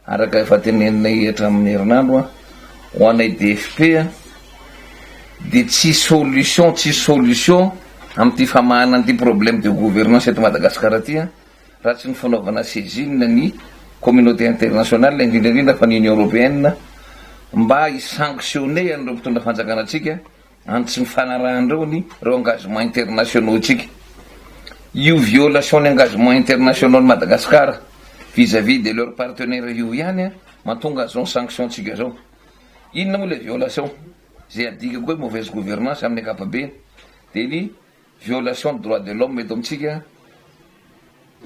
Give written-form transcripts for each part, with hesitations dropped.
araka efa tenenay hatramin'ny herinandro ho anay DFP de tsy solution am'ty famahana an'ty problème de gouvernance eto Madagasikara aty raha tsy ny fanaovana saisine ny communauté internationale indrindrandrindra fa ny Union européenne mba isanctionner an'ireo mpitondra fanjakana atsika any tsy mifanarahandreo ny reo engagement internationaux atsika. Io violation ny engagement internationaux ny Madagasikara vis-à-vis de leur partenaire io ihany mahatonga zao sanction tsika zao. Inona moa le violation zay adikako hoe mauvaise gouvernance amin'ny ankapobeny de ny violation de droit de l'homme eto amitsika,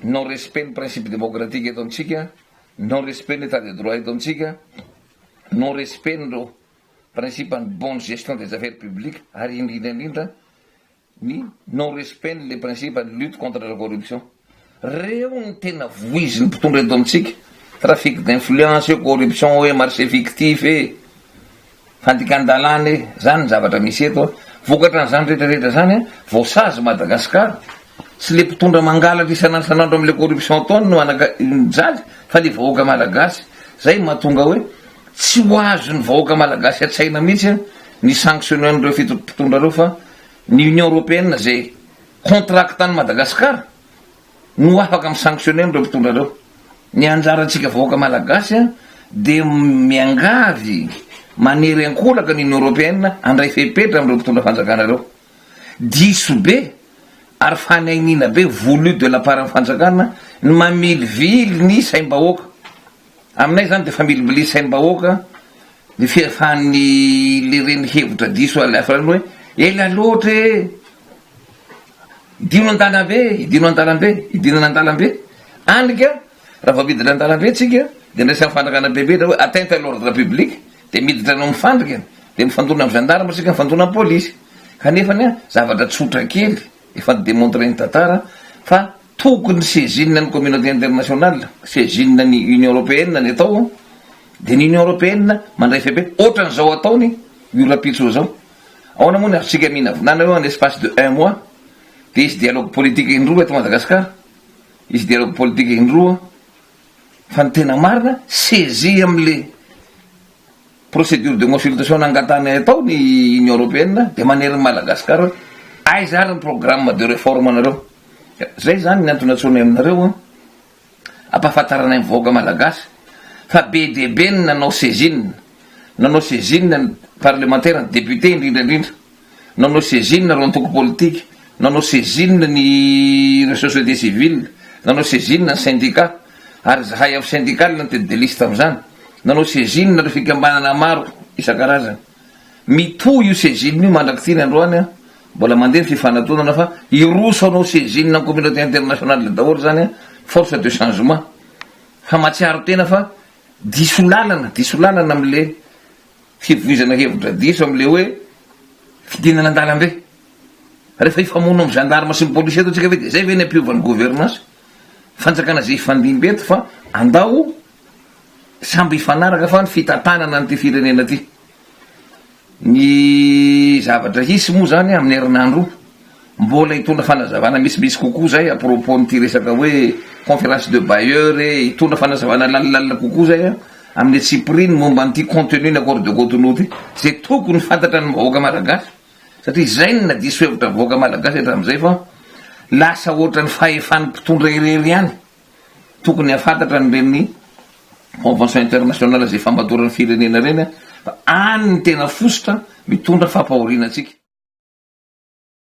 non respect ny principe démocratique eto amitsika, non respect ny état de droit eto amitsika, non respect nireo principe ny bonne gestion des affaires publiques ary indrindrandrindra ny non respect les principes de lutte contre la corruption. Reo ny tena voizy ny mpitondra eto amitsika, trafic d'influence, corruption, marché fictif, fandikan-dalana zany ny zavatra misy eto. Vokatra n'izany rehetrarehetra zany voasazy Madagasikara, tsy le mpitondra mangalatra isanandro am'le corruption ataony no jaly fa le vahoaka malagasy. Zay mahatonga hoe tsy ho azo ny vahoaka malagasy atsaina mihitsy ny sanctionner an'ireo mpitondra reo fa ny Union européenne zay contractany Madagasikara no afaka misanctionner an'ireo mpitondra reo. Ny anjarantsika vahoaka malagasy de miangavy manery ankolaka ny Union européenne andray fepetra am'ireo mpitondra fanjakana reo. Diso be ary fanainina be voulu de la part fanjakana ny mamilivily ny saim-bahoaka. Aminay zany de fa milibily saim-bahoaka de fiafan'ny le reny hevitra diso alafrany hoe ela loatra idino an-dalambe anika raha va miditra an-dalambe tsika de ndraisa mifandragana bebe hoe atteinte à l'ordre public de miditra anao mifandrika de mifandona amin'ny gendarme sika mifandona amin'ny polisy. Kanefany zavatra tsotra kely efa démontré ny tantara fa tokony saisine ny communauté internationale, saisine ny Union européenne ny atao de ny Union européenne mandray fepe ohatran'izao ataony io rapitso zao. Ahoana moa ny azotsika mihinavonana eo en espace de 1 mois de izy dialogue politique indroa eto Madagasikara, izy dialogue politique indroa fa ny tena marina saisi am'le procédure de consultation nangatany atao ny Union européenne de manery Madagasikara aiza ary ny programme de réforme anareo. Zay zany ny antony atsony aminareo ampahafantaranay mivoaka malagasy fa be de be ny nanao saisine ny parlementaire, ny député indrindrandrindra, nanao saisine reo antoko politique, nanao saisine ny société civile, nanao saisine ny syndicat ary zahay av syndical ny tête de liste am'zany, nanao saisine reo fikambanana maro isan-karazany. Mito io saisine io mandraky ty androany mbola mandeha fifanatoanana fa iroso anao saisine ny communauté internationale daholo zany force de changement fa matsiaro tena fa diso lalana am'le fivoizana hevitra diso am'le hoe fidinana an-dalambe. Rehefa ifamono amin'ny gendarme sy ny polisy eto tsika ve de zay ve ny ampiovan'ny gouvernance fanjakana zay ifandimby eto fa andao samby ifanaraka fa ny fitantanana n'ty firenena ty. Ny zavatra hisy moa zany amin'ny herinandro mbola hitondra fanazavana misy kokoa zay apropos n'ty resaka hoe conférence de bailleur hitondra fanazavana lalalala kokoa zay amin'ny Cyprine momba n'ty contenu ny accord de Cotonou ty zay tokony fantatra ny vahoaka malagasy satria zay ny nadiso hevitra vahoaka malagasy hatram'izay fa lasa ohatra ny fahefan'ny mpitondra irery ihany tokony hafantatra ny reny convention internationale zay famatoran'ny firenena reny fa any ny tena fosotra mitondra fampahoriana atsika.